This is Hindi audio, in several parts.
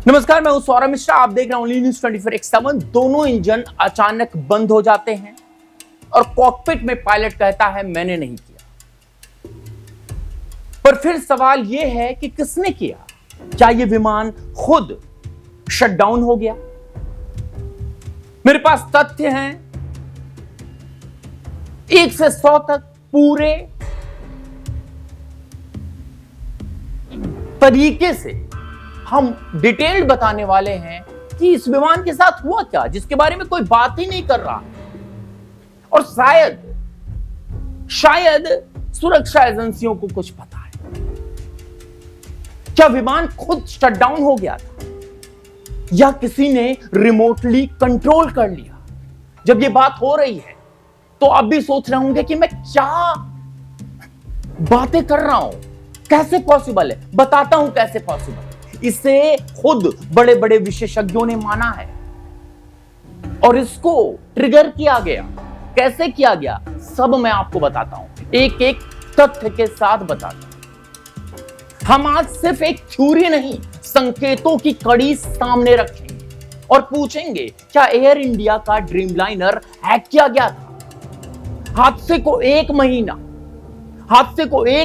नमस्कार, मैं हूं सौरभ मिश्रा। आप देख रहे हैं ओनली न्यूज़ 24x7। दोनों इंजन अचानक बंद हो जाते हैं और कॉकपिट में पायलट कहता है मैंने नहीं किया। पर फिर सवाल यह है कि किसने किया? क्या यह विमान खुद शटडाउन हो गया? मेरे पास तथ्य हैं 1 से 100 तक पूरे तरीके से हम डिटेल्ड बताने वाले हैं कि इस विमान के साथ हुआ क्या, जिसके बारे में कोई बात ही नहीं कर रहा। और शायद सुरक्षा एजेंसियों को कुछ पता है। क्या विमान खुद शटडाउन हो गया था या किसी ने रिमोटली कंट्रोल कर लिया? जब ये बात हो रही है तो आप भी सोच रहे होंगे कि मैं क्या बातें कर रहा हूं, कैसे पॉसिबल है। बताता हूं कैसे पॉसिबल। इसे खुद बड़े बड़े विशेषज्ञों ने माना है और इसको ट्रिगर किया गया। कैसे किया गया सब मैं आपको बताता हूं, एक एक तथ्य के साथ बताता हूं। हम आज सिर्फ एक थ्योरी नहीं, संकेतों की कड़ी सामने रखेंगे और पूछेंगे क्या एयर इंडिया का ड्रीमलाइनर हैक किया गया था? हादसे को एक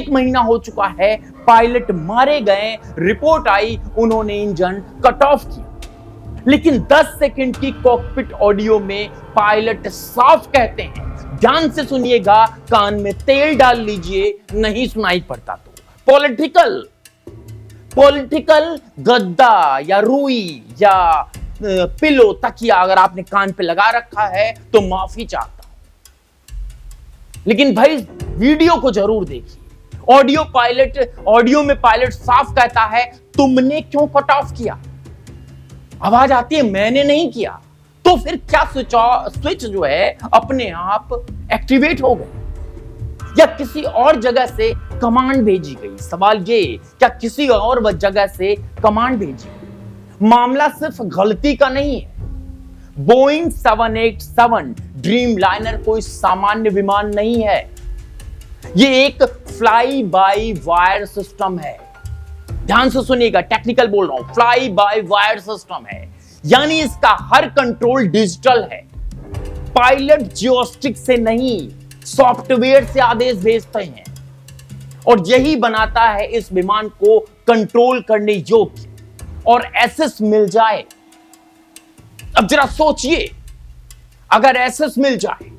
महीना हो चुका है। पायलट मारे गए, रिपोर्ट आई, उन्होंने इंजन कट ऑफ किया। लेकिन 10 सेकंड की कॉकपिट ऑडियो में पायलट साफ कहते हैं, ध्यान से सुनिएगा, कान में तेल डाल लीजिए, नहीं सुनाई पड़ता तो। पॉलिटिकल गद्दा या रुई या पिलो तकिया अगर आपने कान पे लगा रखा है तो माफी चाहता हूं, लेकिन भाई वीडियो को जरूर देखिए। ऑडियो में पायलट साफ कहता है तुमने क्यों कट ऑफ किया? आवाज आती है मैंने नहीं किया। तो फिर क्या स्विच जो है अपने आप एक्टिवेट हो गए या किसी और जगह से कमांड भेजी गई? सवाल ये, क्या किसी और जगह से कमांड भेजी गई? मामला सिर्फ गलती का नहीं है। बोइंग 787 ड्रीमलाइनर कोई सामान्य विमान नहीं है। यह एक फ्लाई बाय वायर सिस्टम है। ध्यान से सुनिएगा, टेक्निकल बोल रहा हूं, फ्लाई बाय वायर सिस्टम है, यानी इसका हर कंट्रोल डिजिटल है। पायलट जियोस्टिक से नहीं, सॉफ्टवेयर से आदेश भेजते हैं और यही बनाता है इस विमान को कंट्रोल करने योग्य। और एसएस मिल जाए, अब जरा सोचिए, अगर एसएस मिल जाए,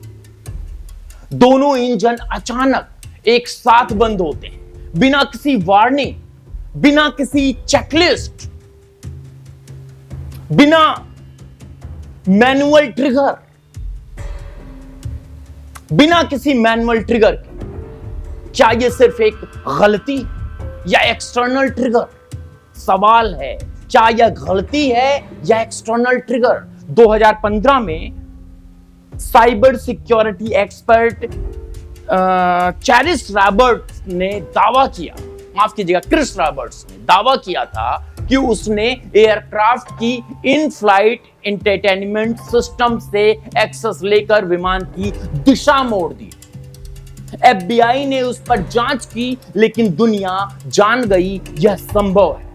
दोनों इंजन अचानक एक साथ बंद होते हैं, बिना किसी वार्निंग, बिना किसी चेकलिस्ट, बिना मैनुअल ट्रिगर, बिना किसी मैनुअल ट्रिगर के। क्या यह सिर्फ एक गलती या एक्सटर्नल ट्रिगर? सवाल है, क्या यह गलती है या एक्सटर्नल ट्रिगर? 2015 में cyber security expert Chris Roberts ने दावा किया था कि उसने एयरक्राफ्ट की इन फ्लाइट एंटरटेनमेंट सिस्टम से एक्सेस लेकर विमान की दिशा मोड़ दी। एफबीआई ने उस पर जांच की, लेकिन दुनिया जान गई यह संभव है।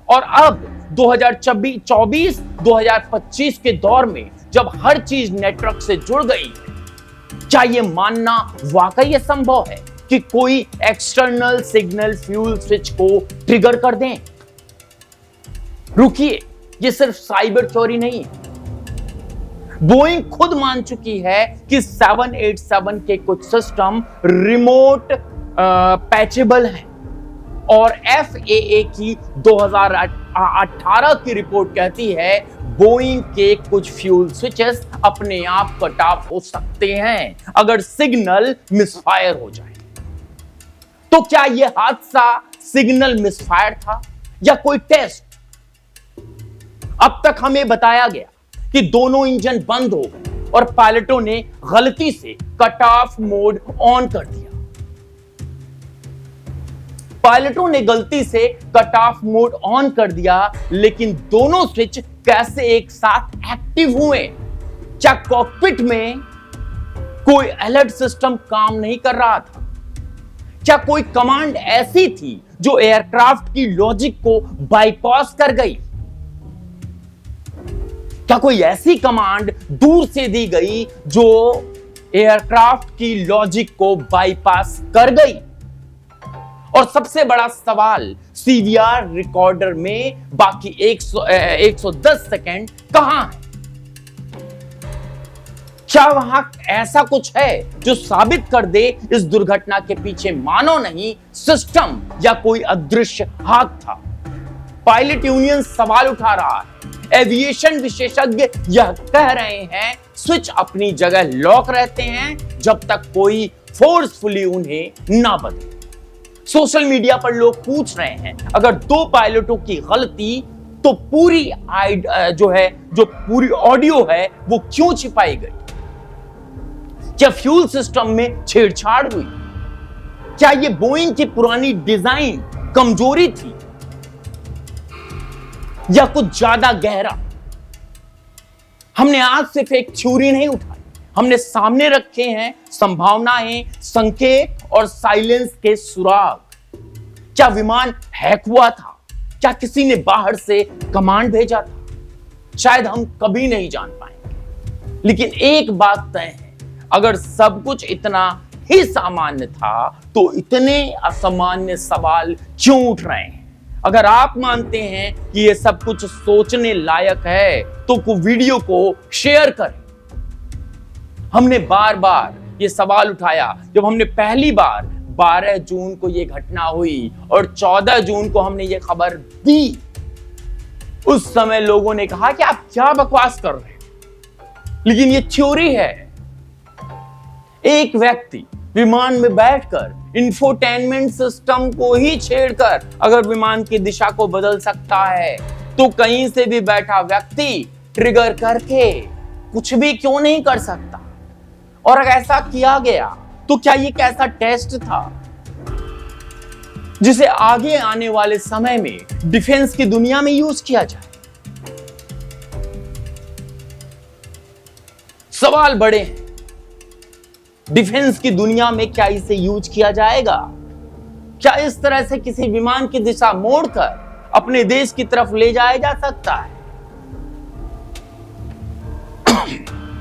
और अब 2024-2025 के दौर में जब हर चीज नेटवर्क से जुड़ गई, क्या यह मानना वाकई यह संभव है कि कोई एक्सटर्नल सिग्नल फ्यूल स्विच को ट्रिगर कर दें? रुकिए, यह सिर्फ साइबर चोरी नहीं है। बोइंग खुद मान चुकी है कि 787 के कुछ सिस्टम रिमोट पैचेबल हैं और FAA की 2018 की रिपोर्ट कहती है बोइंग के कुछ फ्यूल स्विचेस अपने आप कट ऑफ हो सकते हैं अगर सिग्नल मिसफायर हो जाए। तो क्या यह हादसा सिग्नल मिसफायर था या कोई टेस्ट? अब तक हमें बताया गया कि दोनों इंजन बंद हो गए और पायलटों ने गलती से कट ऑफ मोड ऑन कर दिया। पायलटों ने गलती से कट ऑफ मोड ऑन कर दिया, लेकिन दोनों स्विच कैसे एक साथ एक्टिव हुए? क्या कॉकपिट में कोई अलर्ट सिस्टम काम नहीं कर रहा था? क्या कोई कमांड ऐसी थी जो एयरक्राफ्ट की लॉजिक को बाईपास कर गई? क्या कोई ऐसी कमांड दूर से दी गई जो एयरक्राफ्ट की लॉजिक को बाईपास कर गई? और सबसे बड़ा सवाल, सीवीआर रिकॉर्डर में बाकी 110 सेकेंड कहां है? क्या वहां ऐसा कुछ है जो साबित कर दे इस दुर्घटना के पीछे मानव नहीं, सिस्टम या कोई अदृश्य हाथ था? पायलट यूनियन सवाल उठा रहा है। एविएशन विशेषज्ञ यह कह रहे हैं स्विच अपनी जगह लॉक रहते हैं जब तक कोई फोर्सफुली उन्हें ना बदले। सोशल मीडिया पर लोग पूछ रहे हैं, अगर दो पायलटों की गलती तो पूरी जो पूरी ऑडियो है वो क्यों छिपाई गई? क्या फ्यूल सिस्टम में छेड़छाड़ हुई? क्या ये बोइंग की पुरानी डिजाइन कमजोरी थी या कुछ ज्यादा गहरा? हमने आज सिर्फ एक थ्योरी नहीं उठाई, हमने सामने रखे हैं संभावनाएं, संकेत और साइलेंस के सुराग। क्या विमान हैक हुआ था? क्या किसी ने बाहर से कमांड भेजा था? शायद हम कभी नहीं जान पाएंगे, लेकिन एक बात तय है, अगर सब कुछ इतना ही सामान्य था तो इतने असामान्य सवाल क्यों उठ रहे हैं? अगर आप मानते हैं कि यह सब कुछ सोचने लायक है तो वीडियो को शेयर करें। हमने बार बार यह सवाल उठाया जब हमने पहली बार 12 जून को यह घटना हुई और 14 जून को हमने यह खबर दी। उस समय लोगों ने कहा कि आप क्या बकवास कर रहे हैं, लेकिन यह थ्योरी है। एक व्यक्ति विमान में बैठकर इंफोटेनमेंट सिस्टम को ही छेड़कर अगर विमान की दिशा को बदल सकता है तो कहीं से भी बैठा व्यक्ति ट्रिगर करके कुछ भी क्यों नहीं कर सकता? और अगर ऐसा किया गया तो क्या ये कैसा टेस्ट था जिसे आगे आने वाले समय में डिफेंस की दुनिया में यूज किया जाए? सवाल बड़े हैं। डिफेंस की दुनिया में क्या इसे यूज किया जाएगा? क्या इस तरह से किसी विमान की दिशा मोड़कर अपने देश की तरफ ले जाया जा सकता है?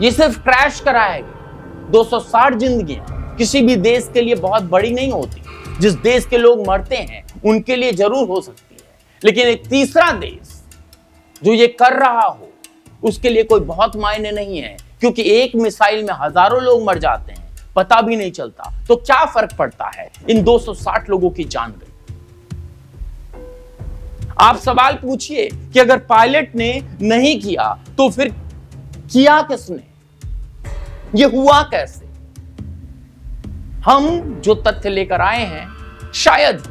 ये सिर्फ क्रैश कराएगा। 260 जिंदगियां किसी भी देश के लिए बहुत बड़ी नहीं होती। जिस देश के लोग मरते हैं उनके लिए जरूर हो सकती है, लेकिन एक तीसरा देश जो ये कर रहा हो उसके लिए कोई बहुत मायने नहीं है, क्योंकि एक मिसाइल में हजारों लोग मर जाते हैं, पता भी नहीं चलता। तो क्या फर्क पड़ता है, इन 260 लोगों की जान गई। आप सवाल पूछिए कि अगर पायलट ने नहीं किया तो फिर किया किसने? ये हुआ कैसे? हम जो तथ्य लेकर आए हैं शायद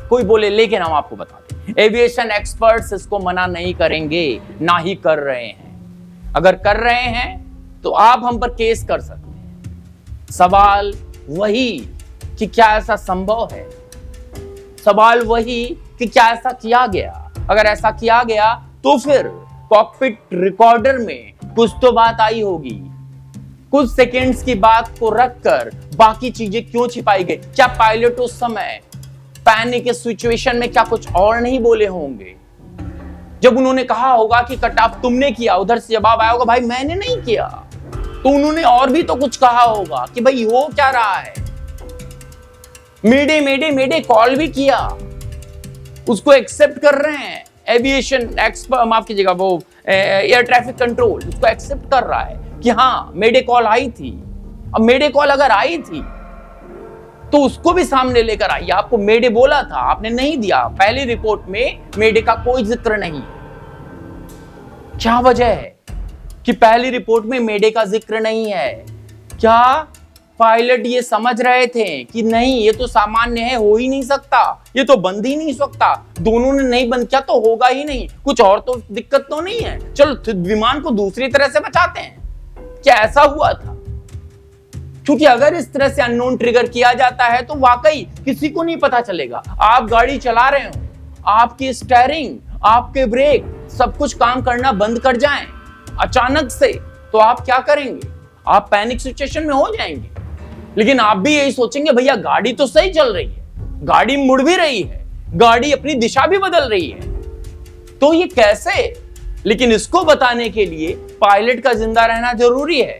कोई बोले, लेकिन हम आपको बता दें, एविएशन एक्सपर्ट्स इसको मना नहीं करेंगे, ना ही कर रहे हैं। अगर कर रहे हैं तो आप हम पर केस कर सकते हैं। सवाल वही कि क्या ऐसा संभव है? सवाल वही कि क्या ऐसा किया गया? अगर ऐसा किया गया तो फिर कॉकपिट रिकॉर्डर में कुछ तो बात आई होगी। कुछ सेकंड्स की बात को रखकर बाकी चीजें क्यों छिपाई गई? क्या पायलट उस समय पैनिक सिचुएशन में क्या कुछ और नहीं बोले होंगे? जब उन्होंने कहा होगा कि कट ऑफ तुमने किया, उधर से जवाब आया होगा भाई मैंने नहीं किया, तो उन्होंने और भी तो कुछ कहा होगा कि भाई हो क्या रहा है। मेडे मेडे मेडे कॉल भी किया, उसको एक्सेप्ट कर रहे हैं। एविएशन एक्सपर्ट, माफ कीजिएगा, वो एयर ट्रैफिक कंट्रोल उसको एक्सेप्ट कर रहा है कि हाँ मेडे कॉल आई थी। अब मेडे कॉल अगर आई थी तो उसको भी सामने लेकर आइए। आपको मेडे बोला था, आपने नहीं दिया। पहली रिपोर्ट में मेडे का कोई जिक्र नहीं है। क्या वजह है कि पहली रिपोर्ट में मेडे का जिक्र नहीं है? क्या पायलट ये समझ रहे थे कि नहीं ये तो सामान्य है, हो ही नहीं सकता, ये तो बंद ही नहीं सकता, दोनों ने नहीं बंद किया तो होगा ही नहीं, कुछ और तो दिक्कत तो नहीं है, चलो विमान को दूसरी तरह से बचाते हैं? क्या ऐसा हुआ था? क्योंकि अगर इस तरह से अननोन ट्रिगर किया जाता है तो वाकई किसी को नहीं पता चलेगा। आप गाड़ी चला रहे हो, आपकी स्टीयरिंग, आपके ब्रेक सब कुछ काम करना बंद कर जाएं अचानक से, तो आप क्या करेंगे? आप पैनिक सिचुएशन में हो जाएंगे। लेकिन आप भी यही सोचेंगे भैया गाड़ी तो सही चल रही है, गाड़ी मुड़ भी रही है, गाड़ी अपनी दिशा भी बदल रही है, तो ये कैसे? लेकिन इसको बताने के लिए पायलट का जिंदा रहना जरूरी है,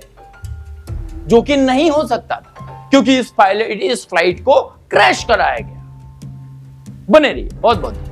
जो कि नहीं हो सकता था क्योंकि इस फ्लाइट को क्रैश कराया गया। बने रहिए, बहुत बहुत।